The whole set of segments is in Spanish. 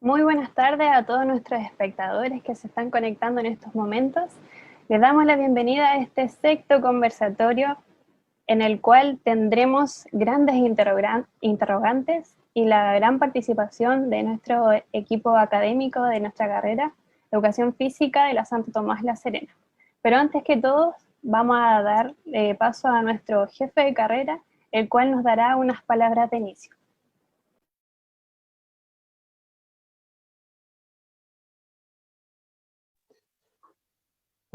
Muy buenas tardes a todos nuestros espectadores que se están conectando en estos momentos. Les damos la bienvenida a este sexto conversatorio en el cual tendremos grandes interrogantes y la gran participación de nuestro equipo académico de nuestra carrera, Educación Física de la Santo Tomás La Serena. Pero antes que todo, vamos a dar paso a nuestro jefe de carrera, el cual nos dará unas palabras de inicio.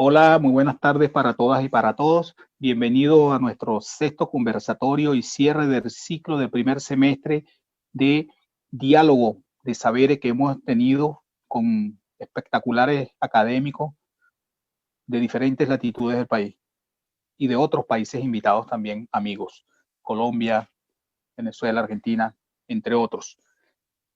Hola, muy buenas tardes para todas y para todos. Bienvenido a nuestro sexto conversatorio y cierre del ciclo del primer semestre de diálogo de saberes que hemos tenido con espectaculares académicos de diferentes latitudes del país y de otros países invitados también, amigos, Colombia, Venezuela, Argentina, entre otros.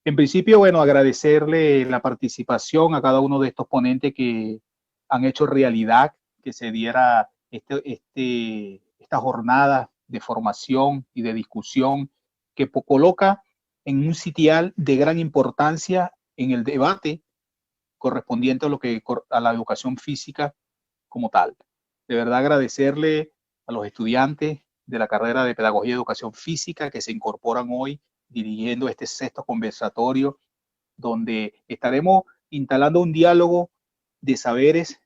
En principio, bueno, agradecerle la participación a cada uno de estos ponentes que han hecho realidad que se diera esta jornada de formación y de discusión que coloca en un sitial de gran importancia en el debate correspondiente a la educación física como tal. De verdad agradecerle a los estudiantes de la carrera de Pedagogía y Educación Física que se incorporan hoy dirigiendo este sexto conversatorio, donde estaremos instalando un diálogo de saberes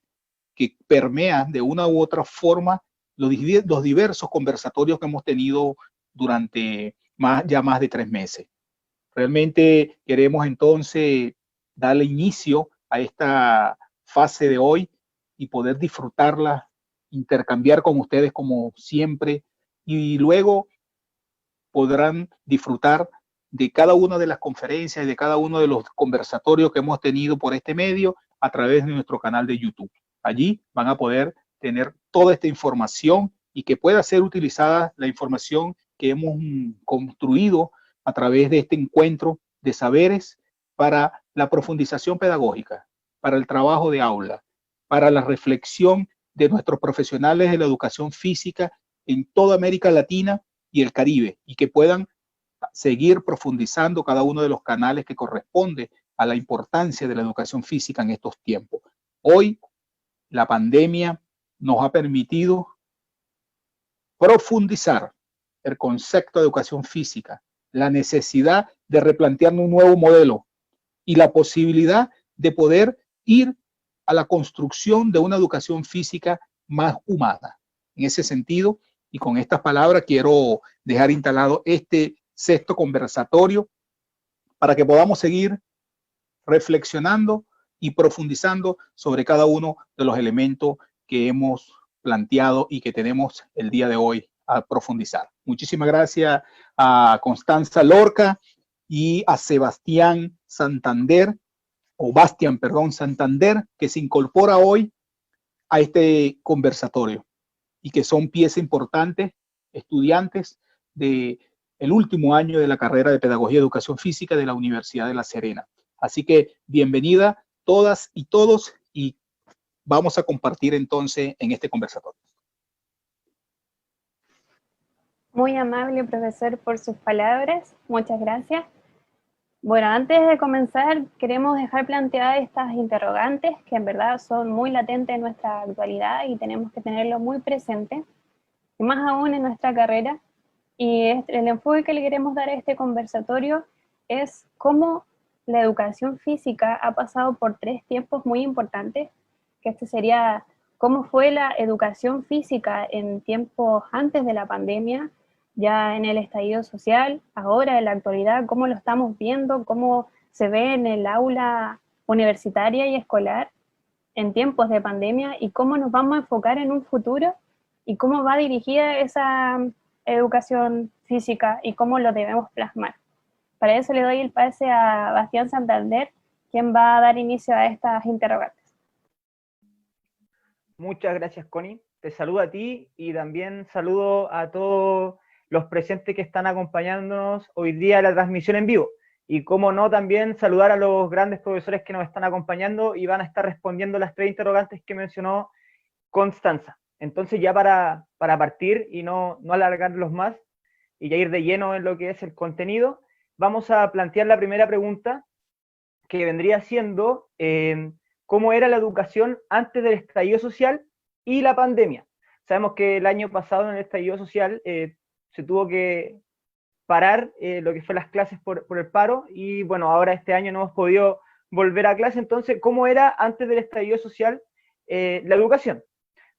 que permea de una u otra forma los diversos conversatorios que hemos tenido durante ya más de 3 meses. Realmente queremos entonces darle inicio a esta fase de hoy y poder disfrutarla, intercambiar con ustedes como siempre, y luego podrán disfrutar de cada una de las conferencias y de cada uno de los conversatorios que hemos tenido por este medio a través de nuestro canal de YouTube. Allí van a poder tener toda esta información y que pueda ser utilizada la información que hemos construido a través de este encuentro de saberes para la profundización pedagógica, para el trabajo de aula, para la reflexión de nuestros profesionales de la educación física en toda América Latina y el Caribe, y que puedan seguir profundizando cada uno de los canales que corresponde a la importancia de la educación física en estos tiempos. Hoy la pandemia nos ha permitido profundizar el concepto de educación física, la necesidad de replantearnos un nuevo modelo y la posibilidad de poder ir a la construcción de una educación física más humana. En ese sentido, y con estas palabras, quiero dejar instalado este sexto conversatorio para que podamos seguir reflexionando y profundizando sobre cada uno de los elementos que hemos planteado y que tenemos el día de hoy a profundizar. Muchísimas gracias a Constanza Lorca y a Sebastián Santander, o Bastián, perdón, Santander, que se incorpora hoy a este conversatorio y que son piezas importantes, estudiantes de el último año de la carrera de Pedagogía y Educación Física de la Universidad de La Serena. Así que bienvenida todas y todos y vamos a compartir entonces en este conversatorio. Muy amable, profesor, por sus palabras. Muchas gracias. Bueno, antes de comenzar, queremos dejar planteadas estas interrogantes que en verdad son muy latentes en nuestra actualidad y tenemos que tenerlo muy presente, y más aún en nuestra carrera. Y el enfoque que le queremos dar a este conversatorio es cómo la educación física ha pasado por 3 tiempos muy importantes, que este sería cómo fue la educación física en tiempos antes de la pandemia, ya en el estallido social, ahora en la actualidad, cómo lo estamos viendo, cómo se ve en el aula universitaria y escolar en tiempos de pandemia y cómo nos vamos a enfocar en un futuro y cómo va dirigida esa educación física y cómo lo debemos plasmar. Para eso le doy el pase a Bastián Santander, quien va a dar inicio a estas interrogantes. Muchas gracias, Connie. Te saludo a ti y también saludo a todos los presentes que están acompañándonos hoy día en la transmisión en vivo. Y como no, también saludar a los grandes profesores que nos están acompañando y van a estar respondiendo las 3 interrogantes que mencionó Constanza. Entonces ya para partir y no alargarlos más y ya ir de lleno en lo que es el contenido, vamos a plantear la primera pregunta que vendría siendo cómo era la educación antes del estallido social y la pandemia. Sabemos que el año pasado en el estallido social se tuvo que parar lo que fue las clases por el paro, y bueno, ahora este año no hemos podido volver a clase. Entonces, ¿cómo era antes del estallido social la educación?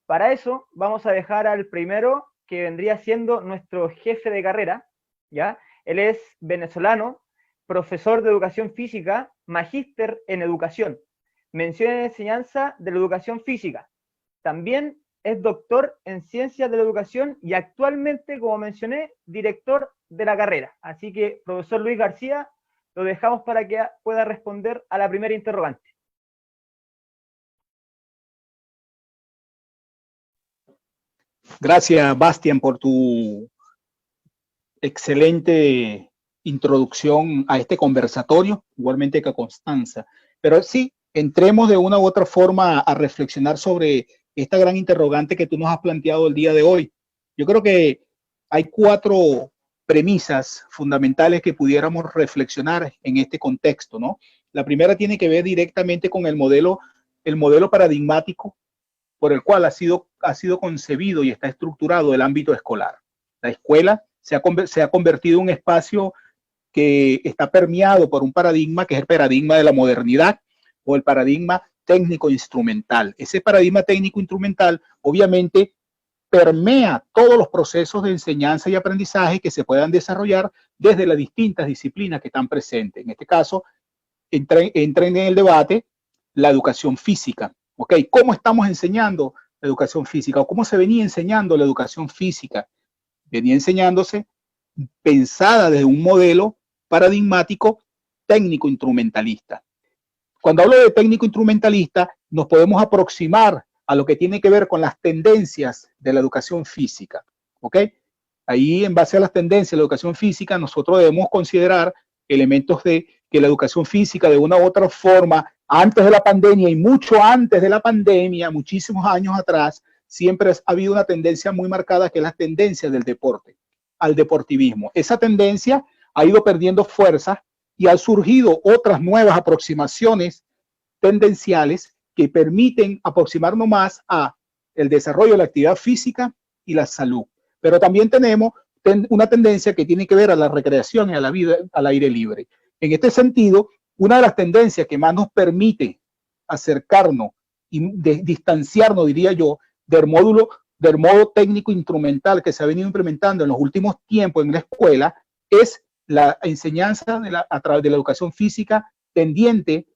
Para eso vamos a dejar al primero, que vendría siendo nuestro jefe de carrera, ¿ya? Él es venezolano, profesor de educación física, magíster en educación, mención en enseñanza de la educación física. También es doctor en ciencias de la educación y actualmente, como mencioné, director de la carrera. Así que, profesor Luis García, lo dejamos para que pueda responder a la primera interrogante. Gracias, Bastián, por tu excelente introducción a este conversatorio, igualmente que a Constanza. Pero sí, entremos de una u otra forma a reflexionar sobre esta gran interrogante que tú nos has planteado el día de hoy. Yo creo que hay 4 premisas fundamentales que pudiéramos reflexionar en este contexto, ¿no? La primera tiene que ver directamente con el modelo paradigmático por el cual ha sido concebido y está estructurado el ámbito escolar. La escuela se ha convertido en un espacio que está permeado por un paradigma que es el paradigma de la modernidad o el paradigma técnico-instrumental. Ese paradigma técnico-instrumental obviamente permea todos los procesos de enseñanza y aprendizaje que se puedan desarrollar desde las distintas disciplinas que están presentes. En este caso, entra en el debate la educación física. ¿Ok? ¿Cómo estamos enseñando la educación física? ¿O cómo se venía enseñando la educación física? Venía enseñándose pensada desde un modelo paradigmático técnico-instrumentalista. Cuando hablo de técnico-instrumentalista, nos podemos aproximar a lo que tiene que ver con las tendencias de la educación física. ¿Ok? Ahí, en base a las tendencias de la educación física, nosotros debemos considerar elementos de que la educación física, de una u otra forma, antes de la pandemia y mucho antes de la pandemia, muchísimos años atrás, siempre ha habido una tendencia muy marcada, que es la tendencia del deporte, al deportivismo. Esa tendencia ha ido perdiendo fuerza y han surgido otras nuevas aproximaciones tendenciales que permiten aproximarnos más a el desarrollo de la actividad física y la salud. Pero también tenemos una tendencia que tiene que ver a la recreación y a la vida al aire libre. En este sentido, una de las tendencias que más nos permite acercarnos y distanciarnos, diría yo, del modo técnico instrumental que se ha venido implementando en los últimos tiempos en la escuela, es la enseñanza a través de la educación física, tendiente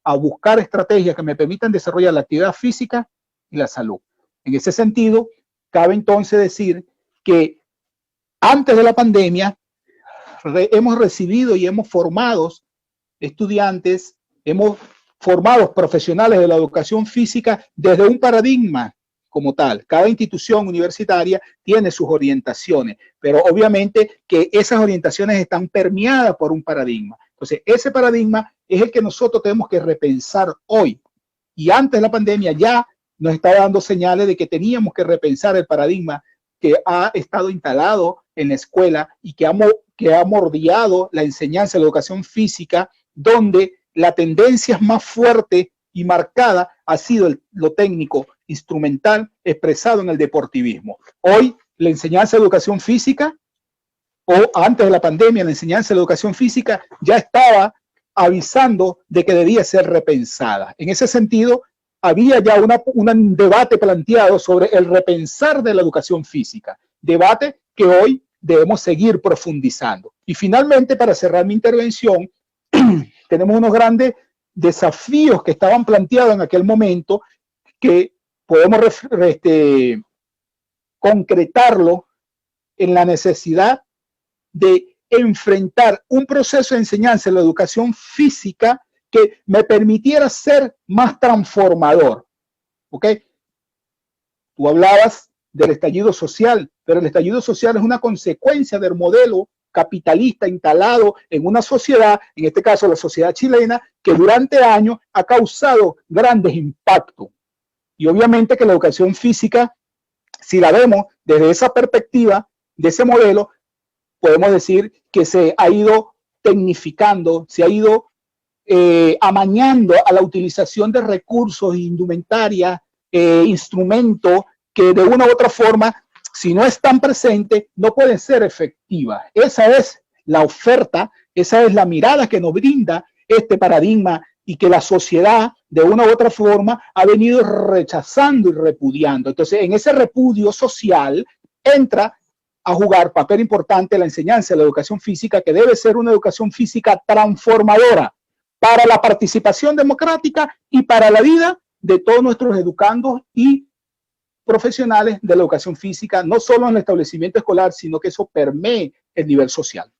a buscar estrategias que me permitan desarrollar la actividad física y la salud. En ese sentido, cabe entonces decir que antes de la pandemia hemos recibido y hemos formado estudiantes, hemos formado profesionales de la educación física desde un paradigma como tal. Cada institución universitaria tiene sus orientaciones, pero obviamente que esas orientaciones están permeadas por un paradigma. Entonces, ese paradigma es el que nosotros tenemos que repensar hoy. Y antes de la pandemia ya nos estaba dando señales de que teníamos que repensar el paradigma que ha estado instalado en la escuela y que ha mordiado la enseñanza de la educación física, donde la tendencia más fuerte y marcada ha sido lo técnico instrumental expresado en el deportivismo. Hoy la enseñanza de educación física, o antes de la pandemia, la enseñanza de educación física ya estaba avisando de que debía ser repensada. En ese sentido, había ya un debate planteado sobre el repensar de la educación física, debate que hoy debemos seguir profundizando. Y finalmente, para cerrar mi intervención, tenemos unos grandes desafíos que estaban planteados en aquel momento, que podemos concretarlo en la necesidad de enfrentar un proceso de enseñanza en la educación física que me permitiera ser más transformador. ¿Ok? Tú hablabas del estallido social, pero el estallido social es una consecuencia del modelo capitalista instalado en una sociedad, en este caso la sociedad chilena, que durante años ha causado grandes impactos. Y obviamente que la educación física, si la vemos desde esa perspectiva, de ese modelo, podemos decir que se ha ido tecnificando, se ha ido amañando a la utilización de recursos, indumentaria, instrumentos que de una u otra forma, si no están presentes, no pueden ser efectivas. Esa es la oferta, esa es la mirada que nos brinda este paradigma y que la sociedad de una u otra forma ha venido rechazando y repudiando. Entonces, en ese repudio social entra a jugar papel importante la enseñanza de la educación física, que debe ser una educación física transformadora para la participación democrática y para la vida de todos nuestros educandos y profesionales de la educación física, no solo en el establecimiento escolar, sino que eso permee el nivel social.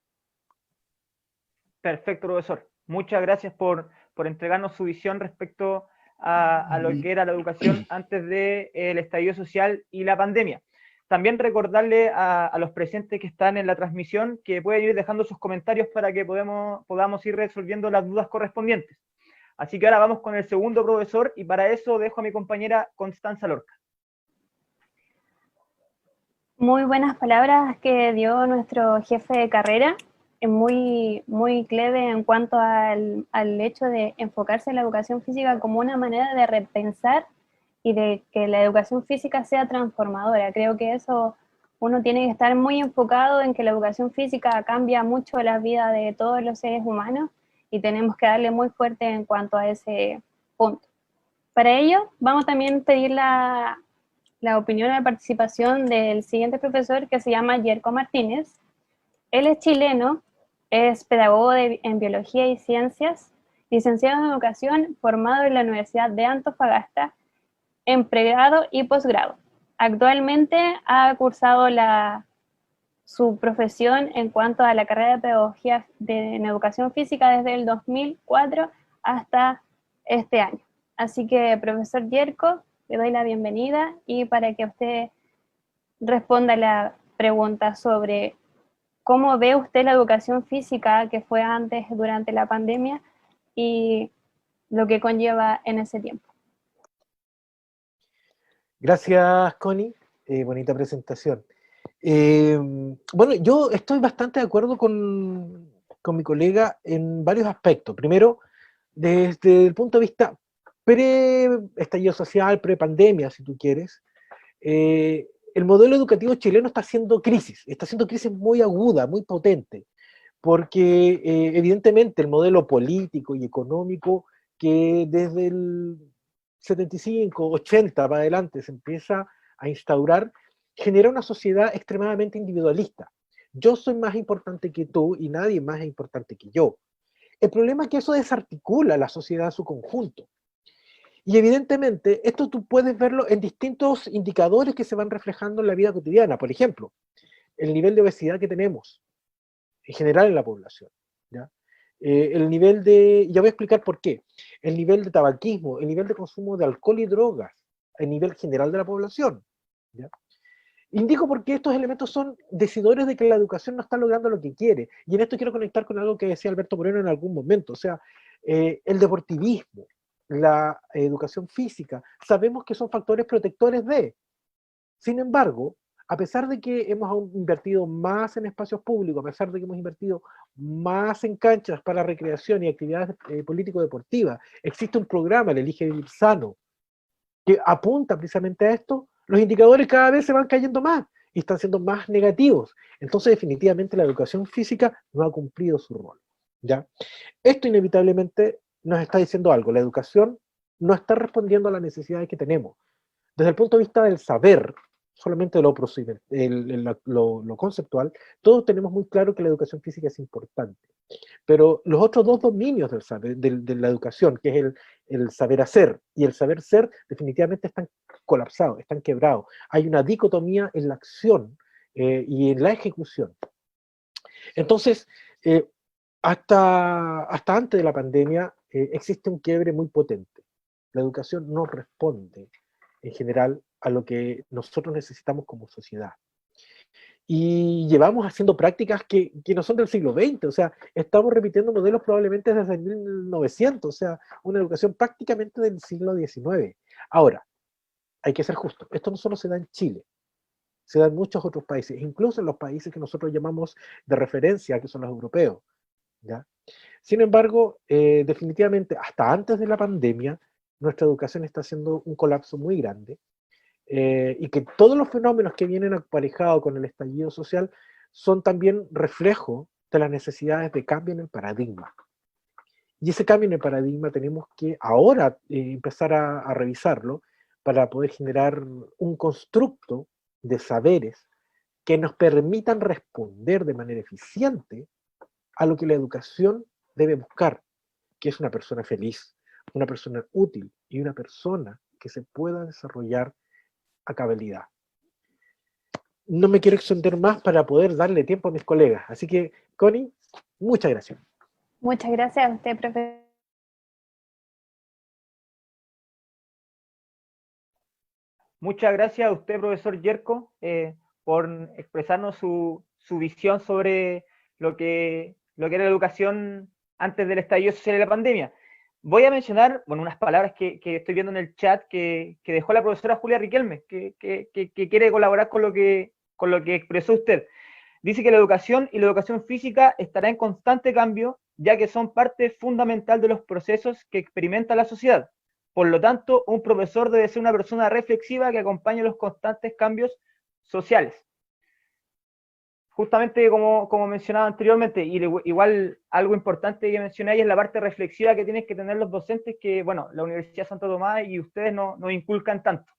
Perfecto, profesor. Muchas gracias por entregarnos su visión respecto a lo que era la educación antes del estallido social y la pandemia. También recordarle a los presentes que están en la transmisión que pueden ir dejando sus comentarios para que podamos ir resolviendo las dudas correspondientes. Así que ahora vamos con el segundo profesor y para eso dejo a mi compañera Constanza Lorca. Muy buenas palabras que dio nuestro jefe de carrera, muy clave en cuanto al hecho de enfocarse en la educación física como una manera de repensar y de que la educación física sea transformadora. Creo que eso uno tiene que estar muy enfocado en que la educación física cambia mucho la vida de todos los seres humanos y tenemos que darle muy fuerte en cuanto a ese punto. Para ello, vamos también a pedir la opinión o la participación del siguiente profesor que se llama Yerko Martínez. Él es chileno, es pedagogo en biología y ciencias, licenciado en educación, formado en la Universidad de Antofagasta en pregrado y posgrado. Actualmente ha cursado su profesión en cuanto a la carrera de pedagogía en educación física desde el 2004 hasta este año. Así que, profesor Yerko, le doy la bienvenida y para que usted responda la pregunta sobre cómo ve usted la educación física que fue antes, durante la pandemia y lo que conlleva en ese tiempo. Gracias, Connie. Bonita presentación. Bueno, yo estoy bastante de acuerdo con mi colega en varios aspectos. Primero, desde el punto de vista pre-estallido social, pre-pandemia, si tú quieres, el modelo educativo chileno está haciendo crisis muy aguda, muy potente, porque evidentemente el modelo político y económico que desde el 75, 80 para adelante se empieza a instaurar, genera una sociedad extremadamente individualista. Yo soy más importante que tú y nadie más es importante que yo. El problema es que eso desarticula la sociedad en su conjunto. Y evidentemente, esto tú puedes verlo en distintos indicadores que se van reflejando en la vida cotidiana. Por ejemplo, el nivel de obesidad que tenemos en general en la población, ¿ya? El nivel de, ya voy a explicar por qué, el nivel de tabaquismo, el nivel de consumo de alcohol y drogas, a nivel general de la población, ¿ya? Indico porque estos elementos son decidores de que la educación no está logrando lo que quiere, y en esto quiero conectar con algo que decía Alberto Moreno en algún momento, o sea, el deportivismo, la educación física, sabemos que son factores protectores de, sin embargo, a pesar de que hemos invertido más en espacios públicos, a pesar de que hemos invertido más en canchas para recreación y actividades político-deportivas, existe un programa, el Elige Vivir Sano, que apunta precisamente a esto, los indicadores cada vez se van cayendo más y están siendo más negativos. Entonces, definitivamente, la educación física no ha cumplido su rol, ¿ya? Esto inevitablemente nos está diciendo algo. La educación no está respondiendo a las necesidades que tenemos. Desde el punto de vista del saber, solamente lo conceptual, todos tenemos muy claro que la educación física es importante. Pero los otros dos dominios del saber, de la educación, que es el saber hacer y el saber ser, definitivamente están colapsados, están quebrados. Hay una dicotomía en la acción y en la ejecución. Entonces, hasta antes de la pandemia existe un quiebre muy potente. La educación no responde en general a lo que nosotros necesitamos como sociedad. Y llevamos haciendo prácticas que no son del siglo XX, o sea, estamos repitiendo modelos probablemente desde 1900, o sea, una educación prácticamente del siglo XIX. Ahora, hay que ser justo, esto no solo se da en Chile, se da en muchos otros países, incluso en los países que nosotros llamamos de referencia, que son los europeos, ¿ya? Sin embargo, definitivamente, hasta antes de la pandemia, nuestra educación está haciendo un colapso muy grande, y que todos los fenómenos que vienen aparejados con el estallido social son también reflejo de las necesidades de cambio en el paradigma. Y ese cambio en el paradigma tenemos que ahora empezar a revisarlo para poder generar un constructo de saberes que nos permitan responder de manera eficiente a lo que la educación debe buscar, que es una persona feliz, una persona útil y una persona que se pueda desarrollar a cabalidad. No me quiero extender más para poder darle tiempo a mis colegas. Así que, Connie, muchas gracias. Muchas gracias a usted, profesor. Muchas gracias a usted, profesor Yerko, por expresarnos su visión sobre lo que era la educación antes del estallido social y la pandemia. Voy a mencionar, bueno, unas palabras que estoy viendo en el chat que dejó la profesora Julia Riquelme, que quiere colaborar con lo que expresó usted. Dice que la educación y la educación física estará en constante cambio, ya que son parte fundamental de los procesos que experimenta la sociedad. Por lo tanto, un profesor debe ser una persona reflexiva que acompañe los constantes cambios sociales. Justamente como mencionaba anteriormente, y igual algo importante que mencionáis es la parte reflexiva que tienen que tener los docentes, que, bueno, la Universidad de Santo Tomás y ustedes no inculcan tanto.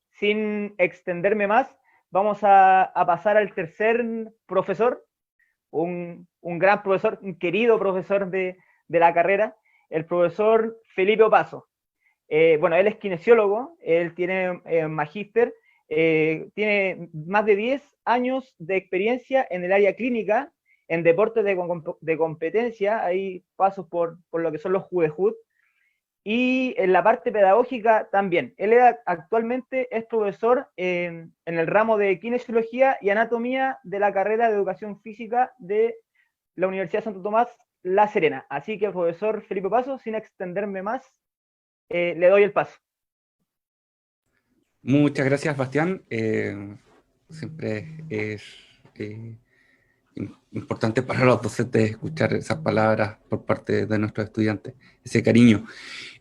Sin extenderme más, vamos a pasar al tercer profesor, un gran profesor, un querido profesor de la carrera, el profesor Felipe Opazo. Bueno, él es kinesiólogo, él tiene magíster, tiene más de 10 años de experiencia en el área clínica, en deportes de competencia, hay pasos por lo que son los Judejud, y en la parte pedagógica también. Él actualmente es profesor en el ramo de kinesiología y anatomía de la carrera de educación física de la Universidad de Santo Tomás, La Serena. Así que, profesor Felipe Opazo, sin extenderme más, le doy el paso. Muchas gracias, Bastián. Siempre es importante para los docentes escuchar esas palabras por parte de nuestros estudiantes, ese cariño.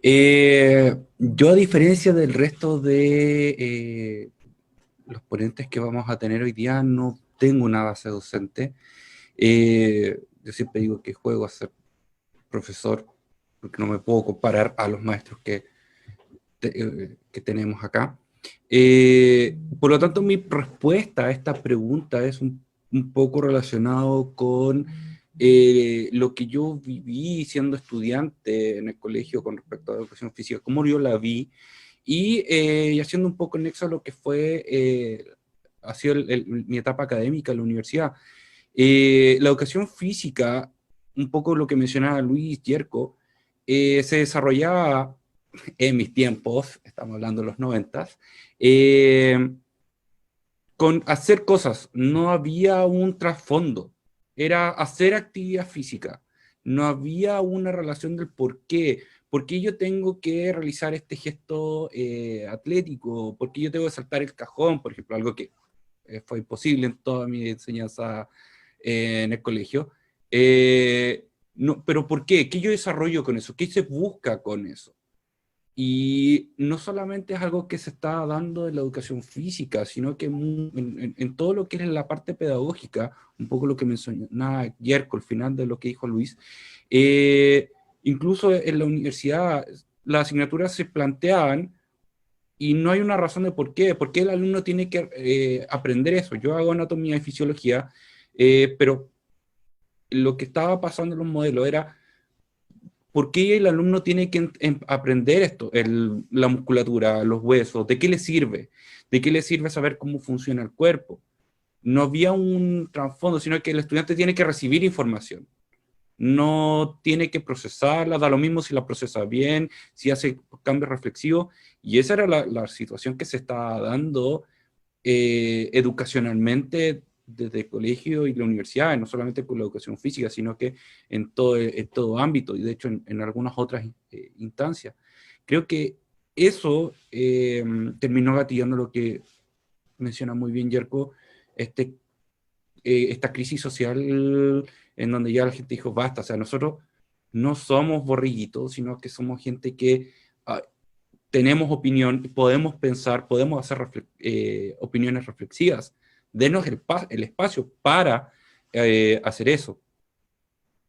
Yo, a diferencia del resto de los ponentes que vamos a tener hoy día, no tengo una base docente. Yo siempre digo que juego a ser profesor, porque no me puedo comparar a los maestros que tenemos acá. Por lo tanto, mi respuesta a esta pregunta es un poco relacionado con lo que yo viví siendo estudiante en el colegio con respecto a la educación física, cómo yo la vi, y haciendo un poco nexo a lo que ha sido mi etapa académica en la universidad. La educación física, un poco lo que mencionaba Luis Yerko, se desarrollaba en mis tiempos, estamos hablando de los 90s, con hacer cosas, no había un trasfondo, era hacer actividad física, no había una relación del por qué yo tengo que realizar este gesto atlético, por qué yo tengo que saltar el cajón, por ejemplo, algo que fue imposible en toda mi enseñanza en el colegio. No, pero ¿por qué? ¿Qué yo desarrollo con eso? ¿Qué se busca con eso? Y no solamente es algo que se está dando en la educación física, sino que en todo lo que es la parte pedagógica, un poco lo que mencionaba Yerko al final de lo que dijo Luis, incluso en la universidad las asignaturas se planteaban y no hay una razón de por qué el alumno tiene que aprender eso. Yo hago anatomía y fisiología, pero lo que estaba pasando en los modelos era ¿por qué el alumno tiene que aprender esto? La musculatura, los huesos, ¿de qué le sirve? ¿De qué le sirve saber cómo funciona el cuerpo? No había un trasfondo, sino que el estudiante tiene que recibir información. No tiene que procesarla, da lo mismo si la procesa bien, si hace cambios reflexivos. Y esa era la situación que se estaba dando educacionalmente desde el colegio y la universidad, no solamente con la educación física, sino que en todo ámbito, y de hecho en algunas otras instancias. Creo que eso terminó gatillando lo que menciona muy bien Yerko, esta crisis social en donde ya la gente dijo, basta, o sea, nosotros no somos borriguitos, sino que somos gente que tenemos opinión, podemos pensar, podemos hacer opiniones reflexivas. Denos el espacio para hacer eso.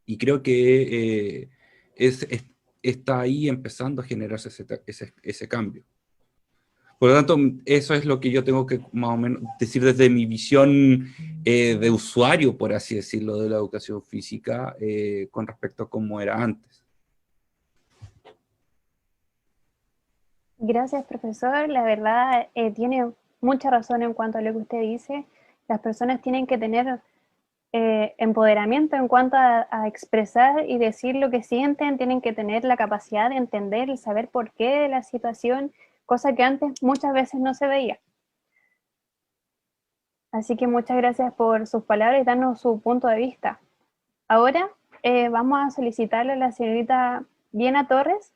Y creo que está ahí empezando a generarse ese cambio. Por lo tanto, eso es lo que yo tengo que más o menos decir desde mi visión de usuario, por así decirlo, de la educación física con respecto a cómo era antes. Gracias, profesor. La verdad, tiene mucha razón en cuanto a lo que usted dice. Las personas tienen que tener empoderamiento en cuanto a expresar y decir lo que sienten, tienen que tener la capacidad de entender y saber por qué de la situación, cosa que antes muchas veces no se veía. Así que muchas gracias por sus palabras y darnos su punto de vista. Ahora vamos a solicitarle a la señorita Diana Torres,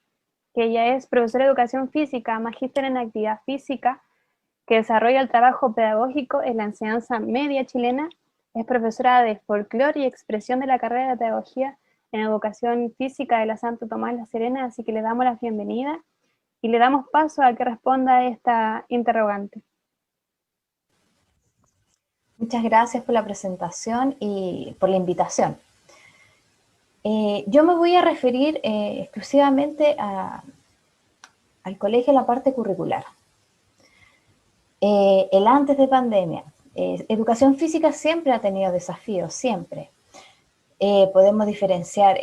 que ella es profesora de educación física, magíster en actividad física, que desarrolla el trabajo pedagógico en la enseñanza media chilena. Es profesora de folclore y expresión de la carrera de pedagogía en educación física de la Santo Tomás La Serena, así que le damos la bienvenida y le damos paso a que responda a esta interrogante. Muchas gracias por la presentación y por la invitación. Yo me voy a referir exclusivamente al colegio en la parte curricular. El antes de pandemia. Educación física siempre ha tenido desafíos, siempre. Podemos diferenciar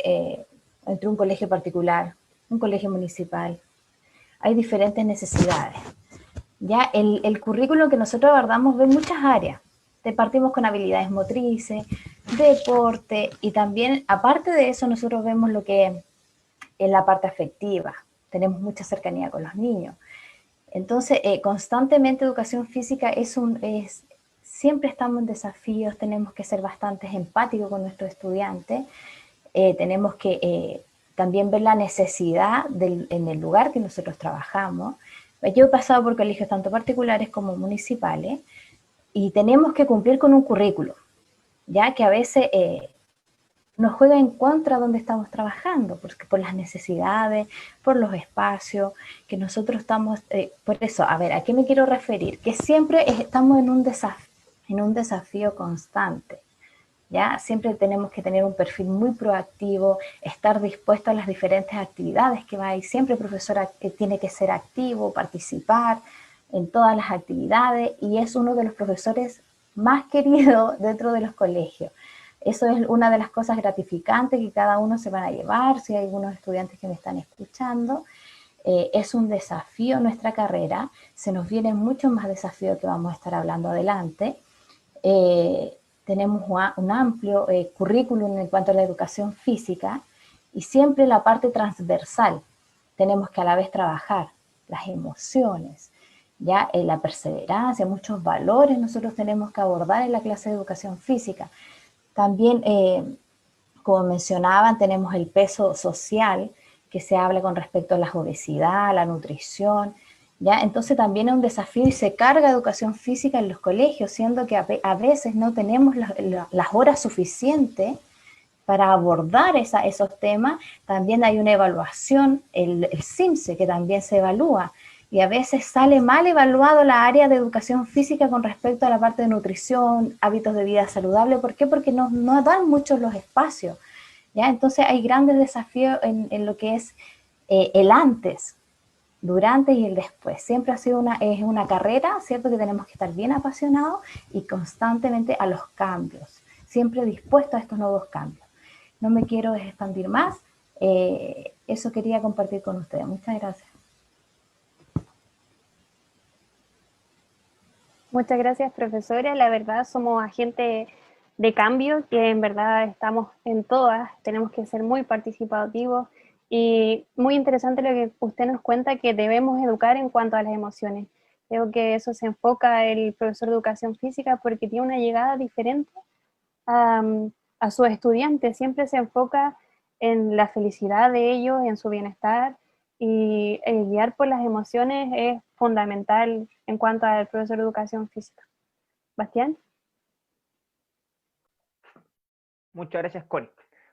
entre un colegio particular, un colegio municipal. Hay diferentes necesidades. Ya el currículo que nosotros abordamos ve muchas áreas. Partimos con habilidades motrices, deporte, y también, aparte de eso, nosotros vemos lo que es la parte afectiva. Tenemos mucha cercanía con los niños. Entonces, constantemente educación física siempre estamos en desafíos, tenemos que ser bastante empáticos con nuestros estudiantes, tenemos que también ver la necesidad en el lugar que nosotros trabajamos. Yo he pasado por colegios tanto particulares como municipales, y tenemos que cumplir con un currículo, ya que a veces nos juega en contra donde estamos trabajando, porque por las necesidades, por los espacios, que nosotros estamos, por eso, a ver, ¿a qué me quiero referir? Que siempre estamos en un desafío constante, ¿ya? Siempre tenemos que tener un perfil muy proactivo, estar dispuesto a las diferentes actividades que va a ir. Siempre el profesor tiene que ser activo, participar en todas las actividades, y es uno de los profesores más queridos dentro de los colegios. Eso es una de las cosas gratificantes que cada uno se van a llevar. Si hay algunos estudiantes que me están escuchando, es un desafío nuestra carrera. Se nos vienen muchos más desafíos que vamos a estar hablando adelante. Tenemos un amplio currículum en cuanto a la educación física, y siempre la parte transversal. Tenemos que a la vez trabajar las emociones, ya la perseverancia, muchos valores nosotros tenemos que abordar en la clase de educación física. También, como mencionaban, tenemos el peso social, que se habla con respecto a la obesidad, la nutrición, ¿ya? Entonces también es un desafío y se carga educación física en los colegios, siendo que a veces no tenemos las horas suficientes para abordar esos temas. También hay una evaluación, el CIMSE, que también se evalúa, y a veces sale mal evaluado la área de educación física con respecto a la parte de nutrición, hábitos de vida saludable. ¿Por qué? Porque no dan muchos los espacios, ¿ya? Entonces hay grandes desafíos en lo que es el antes, durante y el después. Siempre ha sido una carrera, ¿cierto? Que tenemos que estar bien apasionados y constantemente a los cambios, siempre dispuestos a estos nuevos cambios. No me quiero expandir más, eso quería compartir con ustedes. Muchas gracias. Muchas gracias, profesora. La verdad, somos agentes de cambio, que en verdad estamos en todas, tenemos que ser muy participativos, y muy interesante lo que usted nos cuenta, que debemos educar en cuanto a las emociones. Creo que eso se enfoca el profesor de educación física, porque tiene una llegada diferente a sus estudiantes. Siempre se enfoca en la felicidad de ellos, en su bienestar, y el guiar por las emociones es fundamental en cuanto al profesor de educación física. Bastián. Muchas gracias, Connie.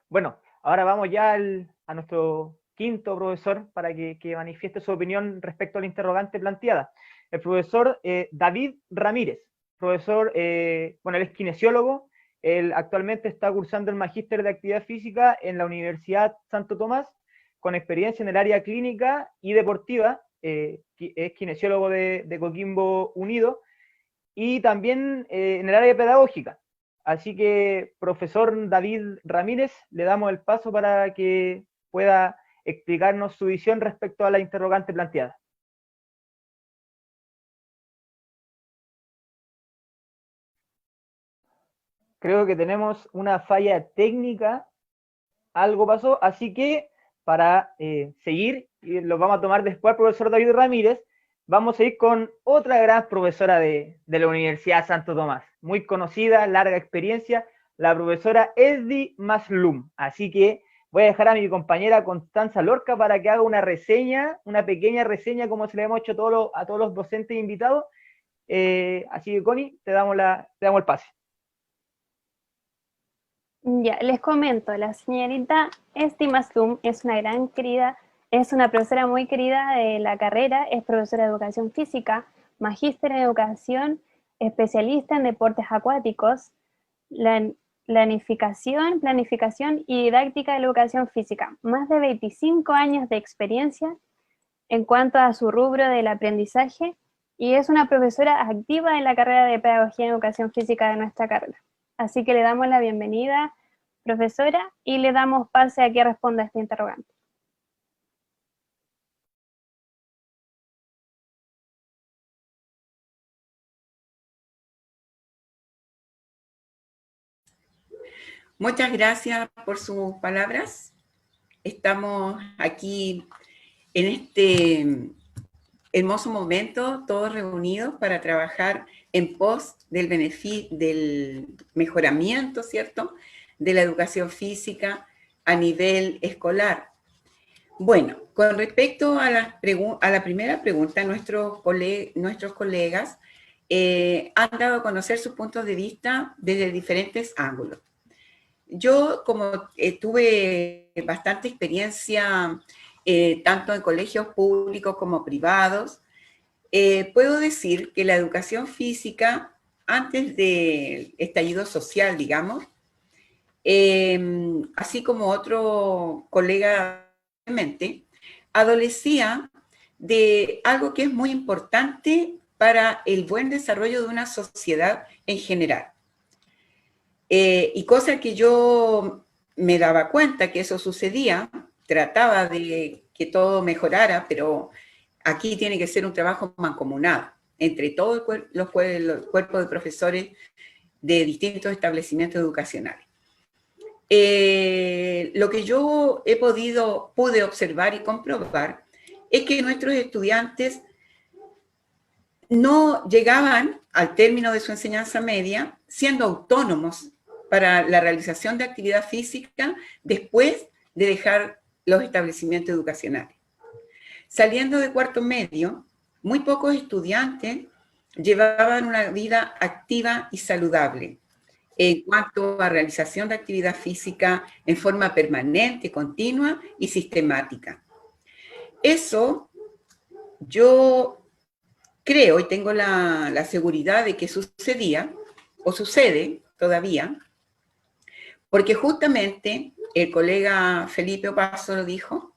Bueno, ahora vamos ya a nuestro quinto profesor para que manifieste su opinión respecto a la interrogante planteada. El profesor David Ramírez. Profesor, bueno, él es kinesiólogo, él actualmente está cursando el Magíster de Actividad Física en la Universidad Santo Tomás, con experiencia en el área clínica y deportiva, es kinesiólogo de Coquimbo Unido, y también en el área pedagógica. Así que, profesor David Ramírez, le damos el paso para que pueda explicarnos su visión respecto a la interrogante planteada. Creo que tenemos una falla técnica, algo pasó, así que para seguir, y lo vamos a tomar después, profesor David Ramírez, vamos a ir con otra gran profesora de la Universidad Santo Tomás, muy conocida, larga experiencia, la profesora Esdi Maslum. Así que voy a dejar a mi compañera Constanza Lorca para que haga una reseña, una pequeña reseña, como se le hemos hecho a todos los docentes invitados. Así que, Connie, te damos el pase. Ya, les comento, la señorita Esdi Maslum es una gran querida, es una profesora muy querida de la carrera, es profesora de educación física, magíster en educación, especialista en deportes acuáticos, planificación y didáctica de la educación física. Más de 25 años de experiencia en cuanto a su rubro del aprendizaje y es una profesora activa en la carrera de Pedagogía en Educación Física de nuestra carrera. Así que le damos la bienvenida, profesora, y le damos pase a que responda a este interrogante. Muchas gracias por sus palabras. Estamos aquí en este hermoso momento, todos reunidos para trabajar en pos del mejoramiento, ¿cierto?, de la educación física a nivel escolar. Bueno, con respecto a la primera pregunta, nuestros colegas han dado a conocer sus puntos de vista desde diferentes ángulos. Yo, como tuve bastante experiencia tanto en colegios públicos como privados, puedo decir que la educación física, antes del estallido social, digamos, así como otro colega, adolecía de algo que es muy importante para el buen desarrollo de una sociedad en general. Y cosa que yo me daba cuenta que eso sucedía, trataba de que todo mejorara, pero aquí tiene que ser un trabajo mancomunado entre todos los cuerpos de profesores de distintos establecimientos educacionales. Lo que yo pude observar y comprobar es que nuestros estudiantes no llegaban al término de su enseñanza media siendo autónomos para la realización de actividad física después de dejar los establecimientos educacionales. Saliendo de cuarto medio, muy pocos estudiantes llevaban una vida activa y saludable en cuanto a realización de actividad física en forma permanente, continua y sistemática. Eso yo creo y tengo la seguridad de que sucedía, o sucede todavía, porque justamente el colega Felipe Opaso lo dijo,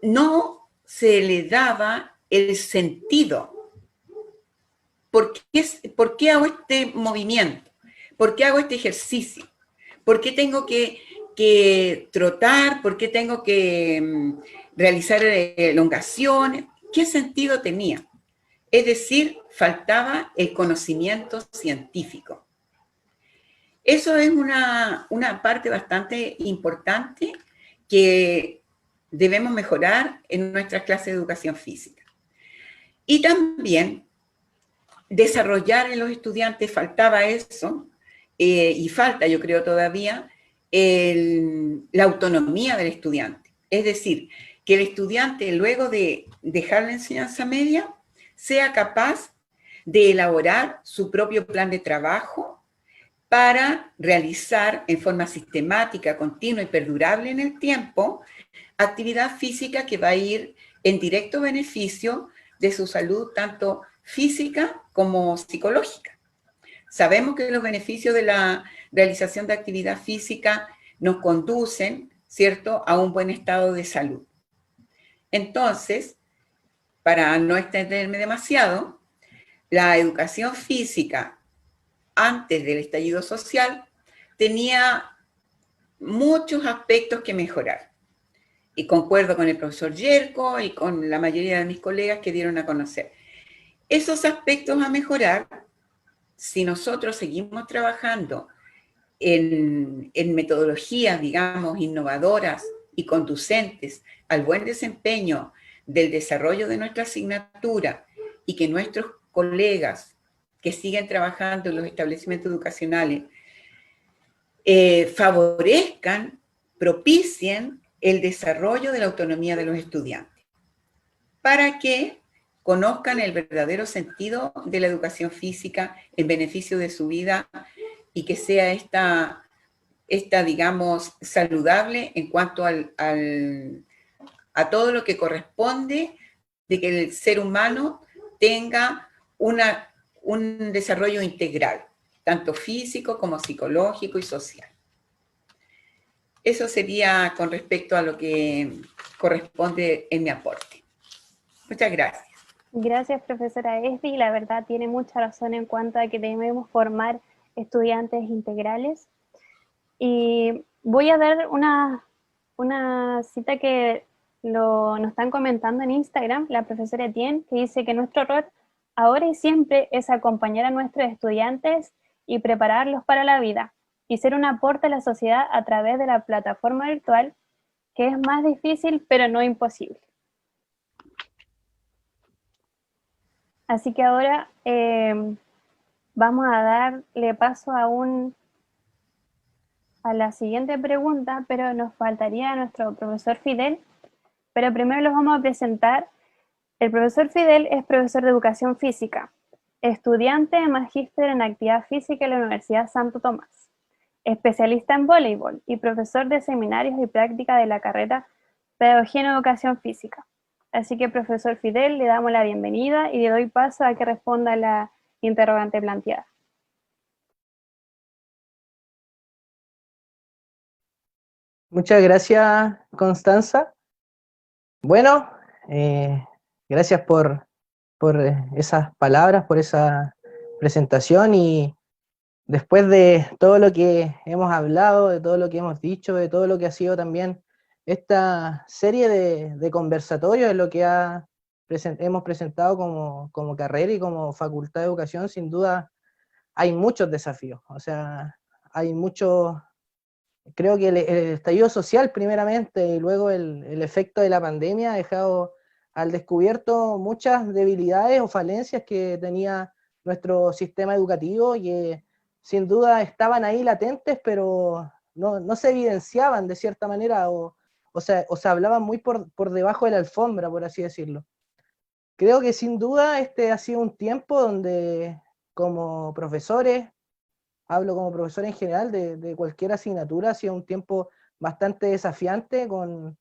no se le daba el sentido. ¿Por qué hago este movimiento? ¿Por qué hago este ejercicio? ¿Por qué tengo que trotar? ¿Por qué tengo que realizar elongaciones? ¿Qué sentido tenía? Es decir, faltaba el conocimiento científico. Eso es una parte bastante importante que debemos mejorar en nuestras clases de educación física. Y también desarrollar en los estudiantes, faltaba eso, y falta, yo creo todavía, la autonomía del estudiante. Es decir, que el estudiante, luego de dejar la enseñanza media, sea capaz de elaborar su propio plan de trabajo para realizar en forma sistemática, continua y perdurable en el tiempo, actividad física que va a ir en directo beneficio de su salud, tanto física como psicológica. Sabemos que los beneficios de la realización de actividad física nos conducen, ¿cierto?, a un buen estado de salud. Entonces, para no extenderme demasiado, la educación física antes del estallido social tenía muchos aspectos que mejorar. Y concuerdo con el profesor Yerko y con la mayoría de mis colegas que dieron a conocer. Esos aspectos a mejorar, si nosotros seguimos trabajando en metodologías, digamos, innovadoras y conducentes al buen desempeño del desarrollo de nuestra asignatura y que nuestros colegas que siguen trabajando en los establecimientos educacionales favorezcan, propicien el desarrollo de la autonomía de los estudiantes, para que conozcan el verdadero sentido de la educación física en beneficio de su vida y que sea esta digamos, saludable en cuanto a todo lo que corresponde de que el ser humano tenga un desarrollo integral, tanto físico como psicológico y social. Eso sería con respecto a lo que corresponde en mi aporte. Muchas gracias. Gracias, profesora Esdi. La verdad tiene mucha razón en cuanto a que debemos formar estudiantes integrales. Y voy a dar una cita que nos están comentando en Instagram, la profesora Etienne, que dice que nuestro rol ahora y siempre es acompañar a nuestros estudiantes y prepararlos para la vida, y ser un aporte a la sociedad a través de la plataforma virtual, que es más difícil, pero no imposible. Así que ahora vamos a darle paso a la siguiente pregunta, pero nos faltaría nuestro profesor Fidel, pero primero los vamos a presentar. El profesor Fidel es profesor de educación física, estudiante de magíster en actividad física en la Universidad Santo Tomás, especialista en voleibol y profesor de seminarios y práctica de la carrera Pedagogía en Educación Física. Así que, profesor Fidel, le damos la bienvenida y le doy paso a que responda a la interrogante planteada. Muchas gracias, Constanza. Bueno, gracias por esas palabras, por esa presentación, y después de todo lo que hemos hablado, de todo lo que hemos dicho, de todo lo que ha sido también esta serie de conversatorios, en lo que hemos presentado como carrera y como Facultad de Educación, sin duda hay muchos desafíos. O sea, hay muchos. Creo que el estallido social primeramente y luego el efecto de la pandemia ha dejado al descubierto muchas debilidades o falencias que tenía nuestro sistema educativo, y que sin duda estaban ahí latentes, pero no se evidenciaban de cierta manera, o se hablaban muy por debajo de la alfombra, por así decirlo. Creo que sin duda este ha sido un tiempo donde, como profesores, hablo como profesor en general de cualquier asignatura, ha sido un tiempo bastante desafiante, con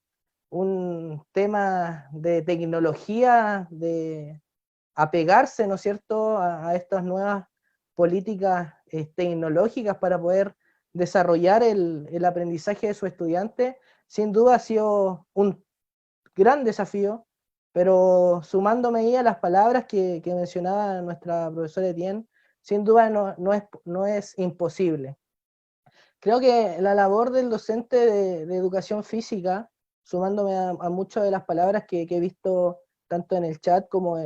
un tema de tecnología, de apegarse, ¿no es cierto?, a estas nuevas políticas tecnológicas para poder desarrollar el aprendizaje de su estudiante. Sin duda ha sido un gran desafío, pero sumándome ahí a las palabras que mencionaba nuestra profesora Etienne, sin duda no es imposible. Creo que la labor del docente de educación física, sumándome a muchas de las palabras que he visto tanto en el chat como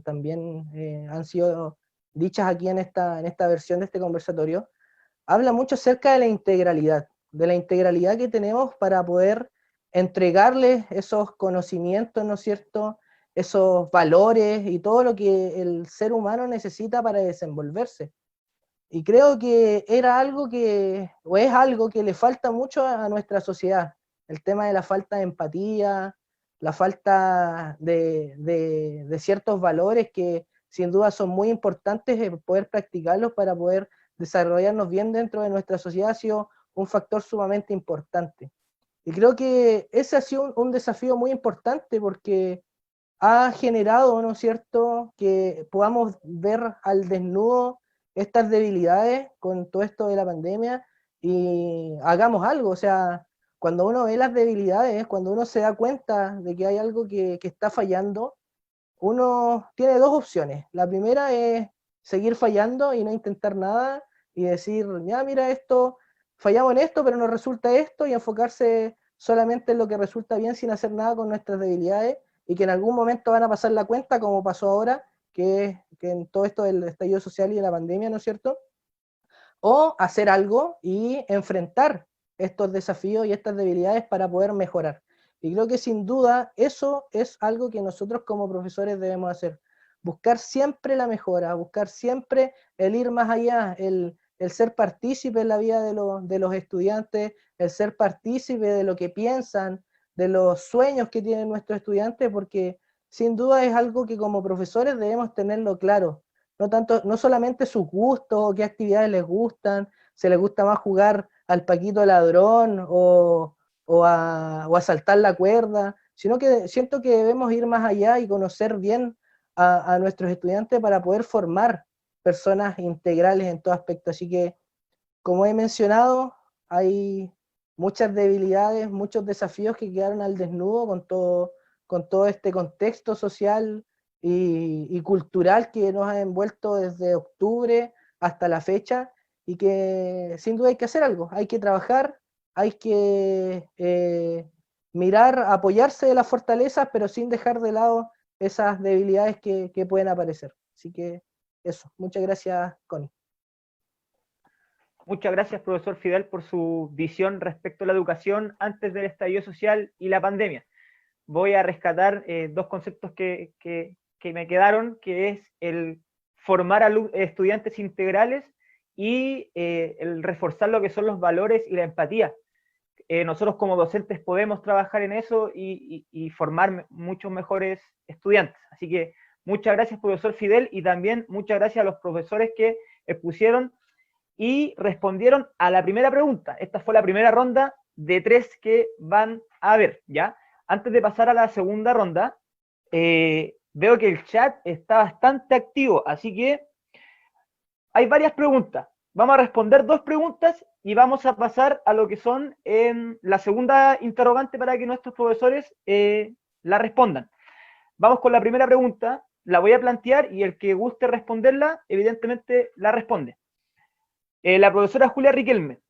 también han sido dichas aquí en esta versión de este conversatorio, habla mucho acerca de la integralidad que tenemos para poder entregarles esos conocimientos, ¿no es cierto?, esos valores y todo lo que el ser humano necesita para desenvolverse. Y creo que es algo que le falta mucho a nuestra sociedad, el tema de la falta de empatía, la falta de ciertos valores que sin duda son muy importantes poder practicarlos para poder desarrollarnos bien dentro de nuestra sociedad ha sido un factor sumamente importante. Y creo que ese ha sido un desafío muy importante porque ha generado, ¿no es cierto?, que podamos ver al desnudo estas debilidades con todo esto de la pandemia y hagamos algo. O sea, cuando uno ve las debilidades, cuando uno se da cuenta de que hay algo que está fallando, uno tiene dos opciones. La primera es seguir fallando y no intentar nada y decir, ya mira esto, fallamos en esto, pero nos resulta esto, y enfocarse solamente en lo que resulta bien sin hacer nada con nuestras debilidades, y que en algún momento van a pasar la cuenta, como pasó ahora, que en todo esto del estallido social y de la pandemia, ¿no es cierto? O hacer algo y enfrentar estos desafíos y estas debilidades para poder mejorar. Y creo que sin duda eso es algo que nosotros como profesores debemos hacer. Buscar siempre la mejora, buscar siempre el ir más allá, el ser partícipe en la vida de los estudiantes, el ser partícipe de lo que piensan, de los sueños que tienen nuestros estudiantes, porque sin duda es algo que como profesores debemos tenerlo claro. No solamente sus gustos o qué actividades les gustan, si les gusta más jugar al Paquito Ladrón o a saltar la cuerda, sino que siento que debemos ir más allá y conocer bien a nuestros estudiantes para poder formar personas integrales en todo aspecto. Así que, como he mencionado, hay muchas debilidades, muchos desafíos que quedaron al desnudo con todo este contexto social y cultural que nos ha envuelto desde octubre hasta la fecha, y que sin duda hay que hacer algo, hay que trabajar, hay que mirar, apoyarse de las fortalezas, pero sin dejar de lado esas debilidades que pueden aparecer. Así que eso, muchas gracias, Connie. Muchas gracias, profesor Fidel, por su visión respecto a la educación antes del estallido social y la pandemia. Voy a rescatar dos conceptos que me quedaron, que es el formar estudiantes integrales y el reforzar lo que son los valores y la empatía. Nosotros como docentes podemos trabajar en eso y formar muchos mejores estudiantes. Así que muchas gracias, profesor Fidel, y también muchas gracias a los profesores que expusieron y respondieron a la primera pregunta. Esta fue la primera ronda de 3 que van a haber, ¿ya? Antes de pasar a la segunda ronda, veo que el chat está bastante activo, así que hay varias preguntas. Vamos a responder 2 preguntas y vamos a pasar a lo que son la segunda interrogante para que nuestros profesores la respondan. Vamos con la primera pregunta, la voy a plantear y el que guste responderla, evidentemente la responde. La profesora Julia Riquelme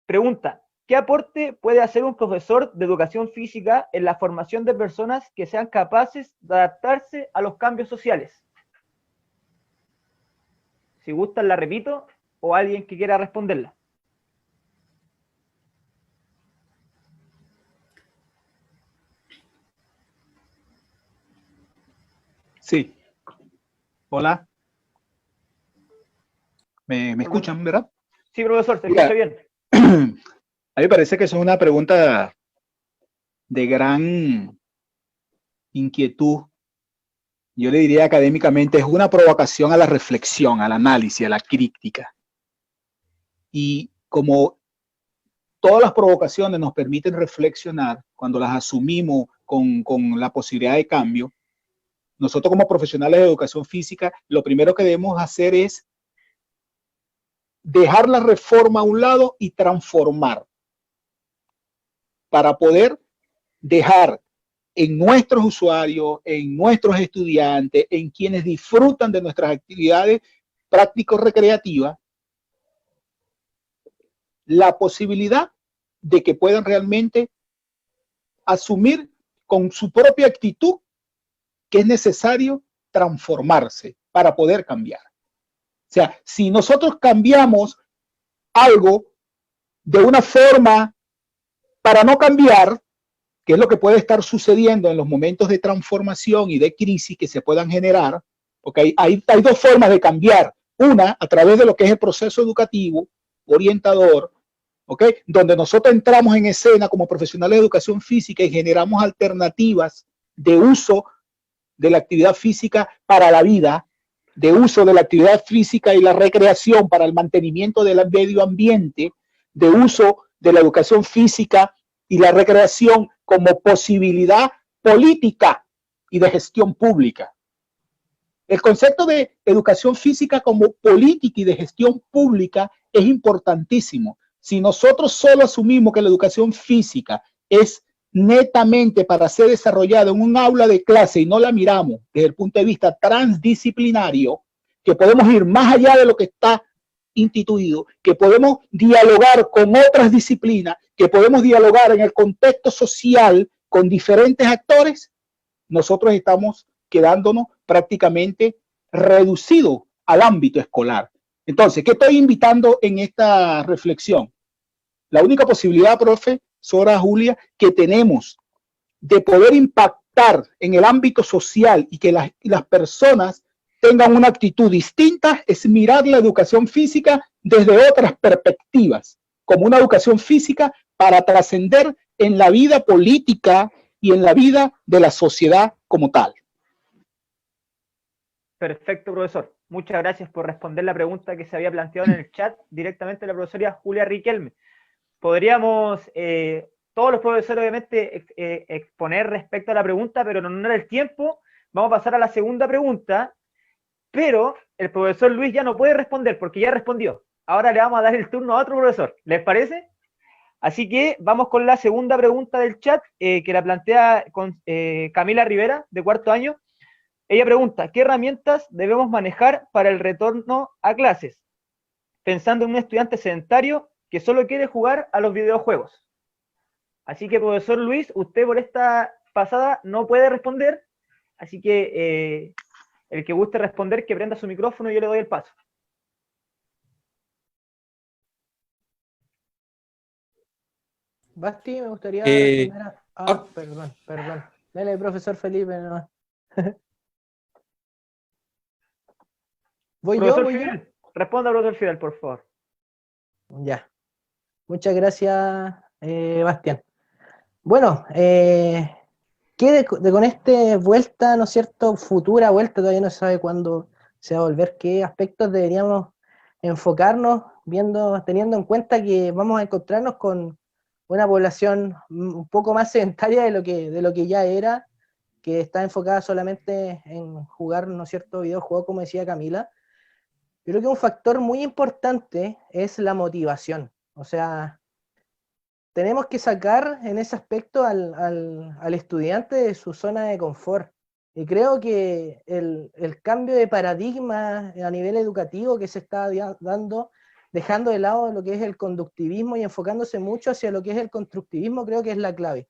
pregunta, ¿qué aporte puede hacer un profesor de educación física en la formación de personas que sean capaces de adaptarse a los cambios sociales? Si gustan la repito, o alguien que quiera responderla. Sí. Hola. ¿Me escuchan, verdad? Sí, profesor, se escucha bien. A mí me parece que es una pregunta de gran inquietud. Yo le diría académicamente, es una provocación a la reflexión, al análisis, a la crítica. Y como todas las provocaciones nos permiten reflexionar, cuando las asumimos con la posibilidad de cambio, nosotros como profesionales de educación física, lo primero que debemos hacer es dejar la reforma a un lado y transformar para poder dejar en nuestros usuarios, en nuestros estudiantes, en quienes disfrutan de nuestras actividades práctico-recreativas, la posibilidad de que puedan realmente asumir con su propia actitud que es necesario transformarse para poder cambiar. O sea, si nosotros cambiamos algo de una forma para no cambiar, que es lo que puede estar sucediendo en los momentos de transformación y de crisis que se puedan generar, porque hay 2 formas de cambiar. Una, a través de lo que es el proceso educativo, orientador, ¿okay? Donde nosotros entramos en escena como profesionales de educación física y generamos alternativas de uso de la actividad física para la vida, de uso de la actividad física y la recreación para el mantenimiento del medio ambiente, de uso de la educación física y la recreación como posibilidad política y de gestión pública. El concepto de educación física como política y de gestión pública es importantísimo. Si nosotros solo asumimos que la educación física es netamente para ser desarrollada en un aula de clase y no la miramos desde el punto de vista transdisciplinario, que podemos ir más allá de lo que está instituido, que podemos dialogar con otras disciplinas, que podemos dialogar en el contexto social con diferentes actores, nosotros estamos quedándonos prácticamente reducidos al ámbito escolar. Entonces, ¿qué estoy invitando en esta reflexión? La única posibilidad, profesora Julia, que tenemos de poder impactar en el ámbito social y que las personas tengan una actitud distinta es mirar la educación física desde otras perspectivas, como una educación física para trascender en la vida política y en la vida de la sociedad como tal. Perfecto, profesor. Muchas gracias por responder la pregunta que se había planteado en el chat directamente a la profesora Julia Riquelme. Podríamos, todos los profesores obviamente, exponer respecto a la pregunta, pero en honor al tiempo, vamos a pasar a la segunda pregunta, pero el profesor Luis ya no puede responder porque ya respondió. Ahora le vamos a dar el turno a otro profesor. ¿Les parece? Así que vamos con la segunda pregunta del chat, que la plantea con Camila Rivera, de cuarto año. Ella pregunta, ¿qué herramientas debemos manejar para el retorno a clases? Pensando en un estudiante sedentario que solo quiere jugar a los videojuegos. Así que, profesor Luis, usted por esta pasada no puede responder, así que el que guste responder, que prenda su micrófono y yo le doy el paso. Basti, me gustaría responder a... perdón. Dale, profesor Felipe. No. ¿Voy profesor yo? Fidel, responda, profesor Fidel, por favor. Ya. Muchas gracias, Bastián. Bueno, con esta vuelta, ¿no es cierto? Futura vuelta, todavía no se sabe cuándo se va a volver, qué aspectos deberíamos enfocarnos, teniendo en cuenta que vamos a encontrarnos con una población un poco más sedentaria de lo que ya era, que está enfocada solamente en jugar, ¿no es cierto?, videojuegos, como decía Camila. Yo creo que un factor muy importante es la motivación. O sea, tenemos que sacar en ese aspecto al estudiante de su zona de confort. Y creo que el cambio de paradigma a nivel educativo que se está dando, dejando de lado lo que es el conductivismo y enfocándose mucho hacia lo que es el constructivismo, creo que es la clave.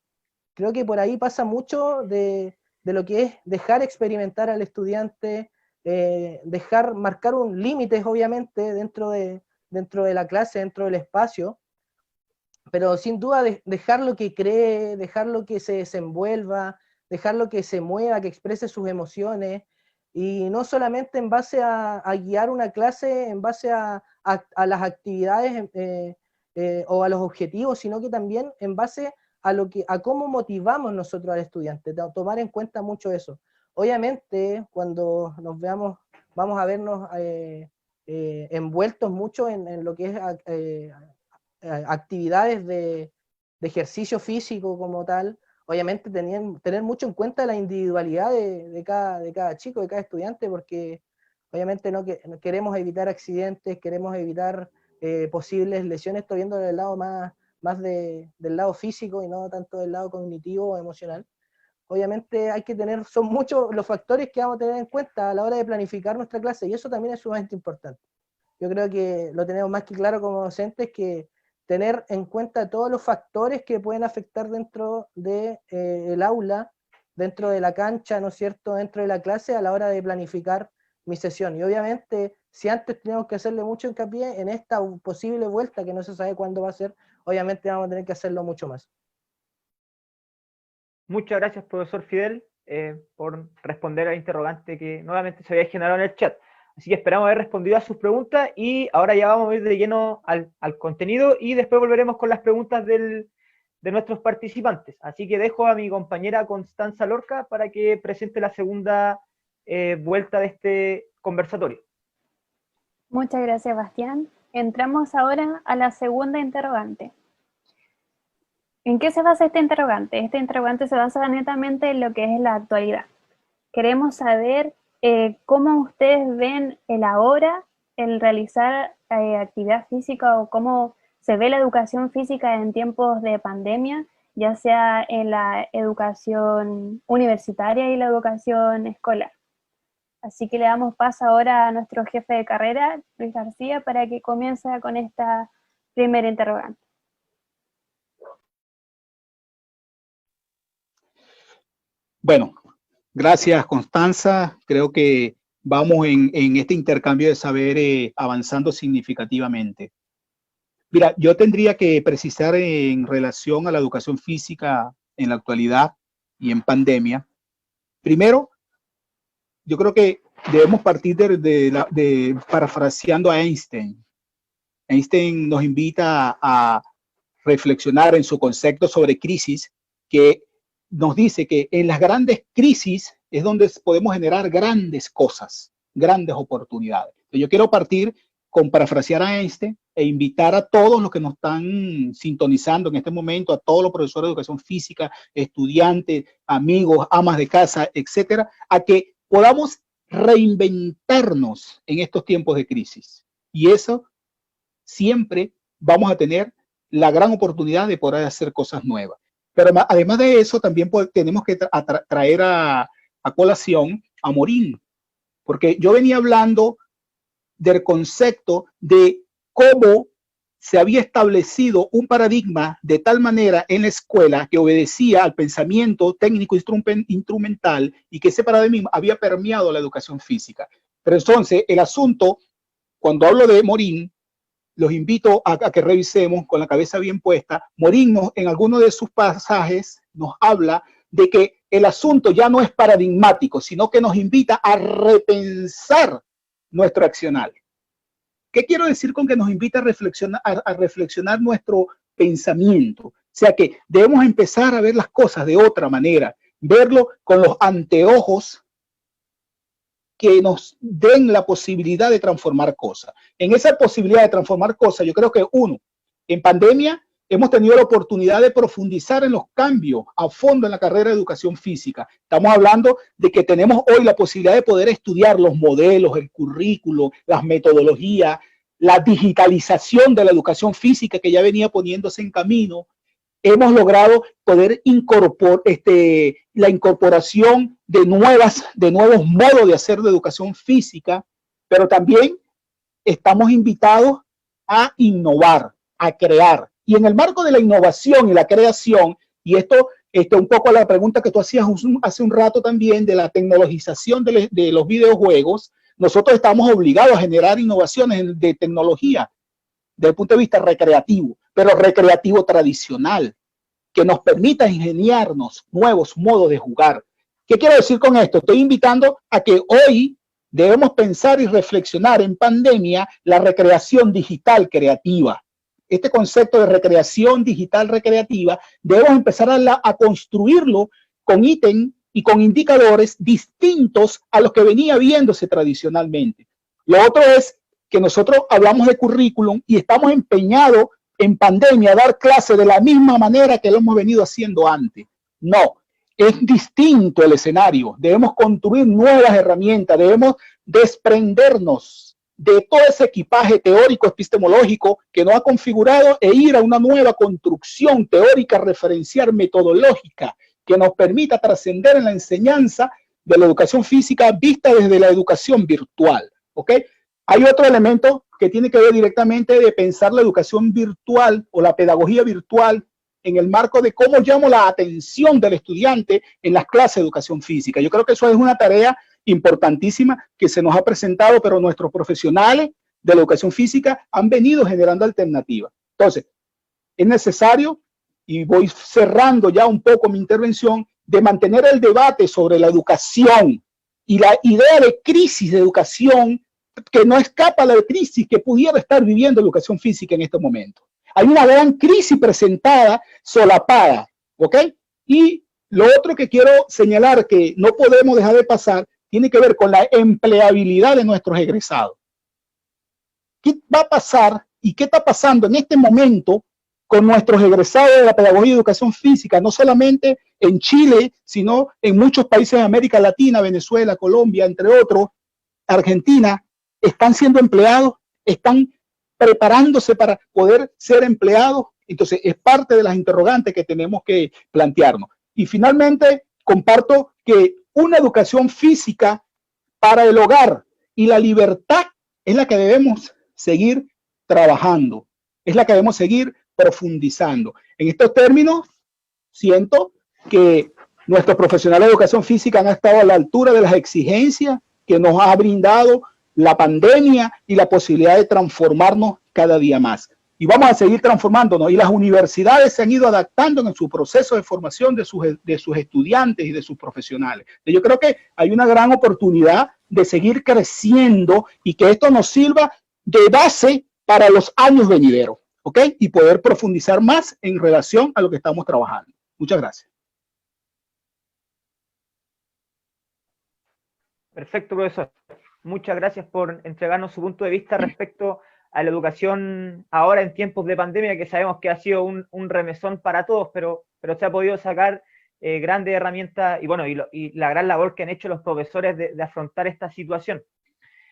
Creo que por ahí pasa mucho de lo que es dejar experimentar al estudiante, marcar un límite, obviamente, dentro de la clase, dentro del espacio, pero sin duda dejarlo que cree, dejarlo que se desenvuelva, dejarlo que se mueva, que exprese sus emociones, y no solamente en base a guiar una clase, en base a las actividades o a los objetivos, sino que también en base a cómo motivamos nosotros al estudiante, tomar en cuenta mucho eso. Obviamente, cuando nos veamos, vamos a vernos envueltos mucho en lo que es actividades de ejercicio físico como tal. Obviamente tener mucho en cuenta la individualidad de cada chico, de cada estudiante, porque obviamente no queremos evitar accidentes, queremos evitar posibles lesiones, estoy viendo del lado más del lado físico y no tanto del lado cognitivo o emocional. Obviamente son muchos los factores que vamos a tener en cuenta a la hora de planificar nuestra clase, y eso también es sumamente importante. Yo creo que lo tenemos más que claro como docentes, que tener en cuenta todos los factores que pueden afectar dentro del aula, dentro de la cancha, ¿no es cierto?, dentro de la clase a la hora de planificar mi sesión. Y obviamente, si antes tenemos que hacerle mucho hincapié en esta posible vuelta, que no se sabe cuándo va a ser, obviamente vamos a tener que hacerlo mucho más. Muchas gracias, profesor Fidel, por responder al interrogante que nuevamente se había generado en el chat. Así que esperamos haber respondido a sus preguntas y ahora ya vamos a ir de lleno al contenido y después volveremos con las preguntas de nuestros participantes. Así que dejo a mi compañera Constanza Lorca para que presente la segunda vuelta de este conversatorio. Muchas gracias, Bastián. Entramos ahora a la segunda interrogante. ¿En qué se basa este interrogante? Este interrogante se basa netamente en lo que es la actualidad. Queremos saber cómo ustedes ven el ahora, el realizar actividad física o cómo se ve la educación física en tiempos de pandemia, ya sea en la educación universitaria y la educación escolar. Así que le damos paso ahora a nuestro jefe de carrera, Luis García, para que comience con esta primera interrogante. Bueno, gracias, Constanza. Creo que vamos en este intercambio de saberes avanzando significativamente. Mira, yo tendría que precisar en relación a la educación física en la actualidad y en pandemia. Primero, yo creo que debemos partir de parafraseando a Einstein. Einstein nos invita a reflexionar en su concepto sobre crisis, que nos dice que en las grandes crisis es donde podemos generar grandes cosas, grandes oportunidades. Entonces, yo quiero partir con parafrasear a Einstein e invitar a todos los que nos están sintonizando en este momento, a todos los profesores de educación física, estudiantes, amigos, amas de casa, etcétera, a que podamos reinventarnos en estos tiempos de crisis. Y eso siempre vamos a tener la gran oportunidad de poder hacer cosas nuevas. Pero además de eso, también tenemos que traer a colación a Morín, porque yo venía hablando del concepto de cómo se había establecido un paradigma de tal manera en la escuela que obedecía al pensamiento técnico instrumental y que ese paradigma había permeado la educación física. Pero entonces el asunto, cuando hablo de Morín, los invito a que revisemos con la cabeza bien puesta. Morín en alguno de sus pasajes nos habla de que el asunto ya no es paradigmático, sino que nos invita a repensar nuestro accionar. ¿Qué quiero decir con que nos invita a reflexionar nuestro pensamiento? O sea que debemos empezar a ver las cosas de otra manera, verlo con los anteojos que nos den la posibilidad de transformar cosas. En esa posibilidad de transformar cosas, yo creo que en pandemia hemos tenido la oportunidad de profundizar en los cambios a fondo en la carrera de educación física. Estamos hablando de que tenemos hoy la posibilidad de poder estudiar los modelos, el currículo, las metodologías, la digitalización de la educación física que ya venía poniéndose en camino. Hemos logrado poder incorporar la incorporación de nuevos modos de hacer de educación física, pero también estamos invitados a innovar, a crear. Y en el marco de la innovación y la creación, y esto un poco a la pregunta que tú hacías hace un rato también de la tecnologización de los videojuegos, nosotros estamos obligados a generar innovaciones de tecnología desde el punto de vista recreativo, pero recreativo tradicional, que nos permita ingeniarnos nuevos modos de jugar. ¿Qué quiero decir con esto? Estoy invitando a que hoy debemos pensar y reflexionar en pandemia la recreación digital creativa. Este concepto de recreación digital recreativa debemos empezar a construirlo con ítem y con indicadores distintos a los que venía viéndose tradicionalmente. Lo otro es que nosotros hablamos de currículum y estamos empeñados en pandemia a dar clases de la misma manera que lo hemos venido haciendo antes. No, es distinto el escenario. Debemos construir nuevas herramientas, debemos desprendernos de todo ese equipaje teórico epistemológico que nos ha configurado e ir a una nueva construcción teórica referencial metodológica que nos permita trascender en la enseñanza de la educación física vista desde la educación virtual. ¿Ok? Hay otro elemento que tiene que ver directamente de pensar la educación virtual o la pedagogía virtual en el marco de cómo llamo la atención del estudiante en las clases de educación física. Yo creo que eso es una tarea importantísima que se nos ha presentado, pero nuestros profesionales de la educación física han venido generando alternativas. Entonces, es necesario, y voy cerrando ya un poco mi intervención, de mantener el debate sobre la educación y la idea de crisis de educación que no escapa a la crisis que pudiera estar viviendo la educación física en este momento. Hay una gran crisis presentada, solapada, ¿ok? Y lo otro que quiero señalar que no podemos dejar de pasar tiene que ver con la empleabilidad de nuestros egresados. ¿Qué va a pasar y qué está pasando en este momento con nuestros egresados de la pedagogía y educación física, no solamente en Chile, sino en muchos países de América Latina, Venezuela, Colombia, entre otros, Argentina? ¿Están siendo empleados? ¿Están preparándose para poder ser empleados? Entonces, es parte de las interrogantes que tenemos que plantearnos. Y finalmente, comparto que una educación física para el hogar y la libertad es la que debemos seguir trabajando, es la que debemos seguir profundizando. En estos términos, siento que nuestros profesionales de educación física han estado a la altura de las exigencias que nos ha brindado la pandemia y la posibilidad de transformarnos cada día más. Y vamos a seguir transformándonos, y las universidades se han ido adaptando en su proceso de formación de sus estudiantes y de sus profesionales. Yo creo que hay una gran oportunidad de seguir creciendo y que esto nos sirva de base para los años venideros, ¿ok? Y poder profundizar más en relación a lo que estamos trabajando. Muchas gracias. Perfecto, profesor. Muchas gracias por entregarnos su punto de vista respecto a la educación ahora en tiempos de pandemia, que sabemos que ha sido un remesón para todos, pero se ha podido sacar grandes herramientas y, bueno, y la gran labor que han hecho los profesores de afrontar esta situación.